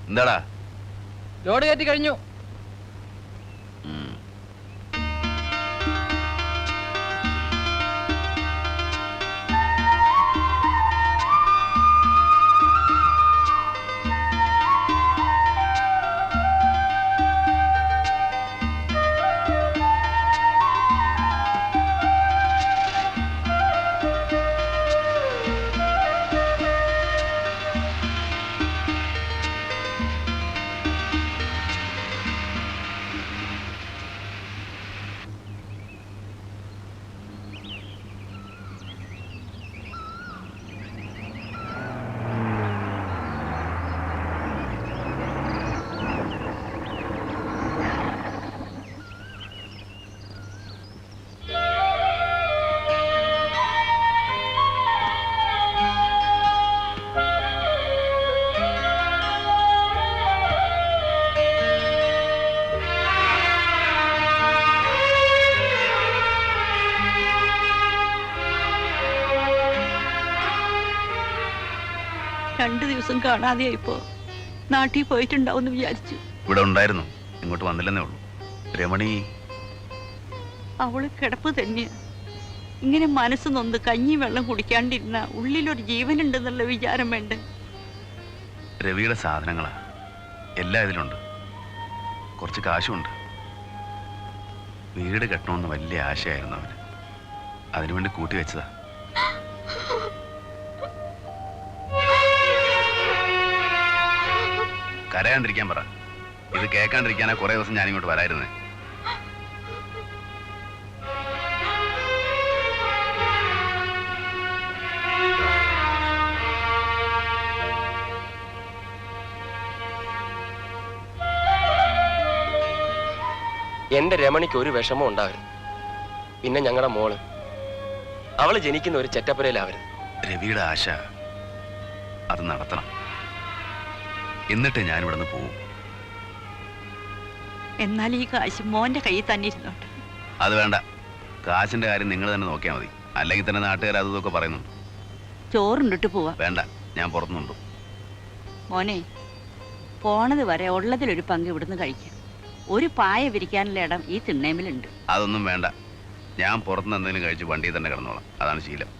എന്താടാ? ലോഡ് കയറ്റി കഴിഞ്ഞു. രണ്ടു ദിവസം കാണാതെയായിപ്പോ നാട്ടിൽ പോയിട്ടുണ്ടാവും വിചാരിച്ചു. ഇവിടെ ഉണ്ടായിരുന്നു, ഇങ്ങോട്ട് വന്നില്ലെന്നേ ഉള്ളൂ. രമണി അവള് കിടപ്പ് തന്നെയാ. ഇങ്ങനെ മനസ്സ് നൊന്ന് കഞ്ഞി വെള്ളം കുടിക്കാണ്ടിരുന്ന ഉള്ളിലൊരു ജീവനുണ്ടെന്നുള്ള വിചാരം വേണ്ട. രവിയുടെ സാധനങ്ങളാ, എല്ലാം ഇതിലുണ്ട്. കുറച്ച് കാശുണ്ട്. വീട് കെട്ടണമെന്ന് വലിയ ആശയായിരുന്നു അവന്. അതിനുവേണ്ടി കൂട്ടി വെച്ചതാ. കരയാണ്ടിരിക്കാൻ പറ. ഇത് കേൾക്കാണ്ടിരിക്കാനാ കുറെ ദിവസം ഞാനിങ്ങോട്ട് വരായിരുന്നേ. എന്റെ രമണിക്ക് ഒരു വിഷമം ഉണ്ടാവരുത്. പിന്നെ ഞങ്ങളുടെ മോള്, അവള് ജനിക്കുന്ന ഒരു ചെറ്റപ്പുരയിലാവരുത്. രവിയുടെ ആശ അത് നടത്തണം. എന്നിട്ട് ഞാൻ ഇവിടുന്ന് പോവും. എന്നാൽ ഈ കാശ് മോന്റെ കയ്യിൽ തന്നെ ഇരുന്നോട്ടെ. അത് വേണ്ട. കാശിന്റെ കാര്യം നിങ്ങൾ തന്നെ നോക്കിയാൽ മതി. അല്ലെങ്കിൽ തന്നെ നാട്ടുകാർ അതൊക്കെ പറയുന്നുണ്ട്. ചോറുണ്ടിട്ട് പോവാ. വേണ്ട, ഞാൻ പുറത്തുനിന്നുണ്ട്. മോനെ, പോണത് വരെ ഉള്ളതിലൊരു പങ്ക് ഇവിടുന്ന് കഴിക്കാം. ഒരു പായ വിരിക്കാനുള്ള ഇടം ഈ തിണ്ണേമിലുണ്ട്. അതൊന്നും വേണ്ട. ഞാൻ പുറത്തുനിന്ന് എന്തെങ്കിലും കഴിച്ച് വണ്ടിയിൽ തന്നെ കിടന്നോളാം. അതാണ് ശീലം.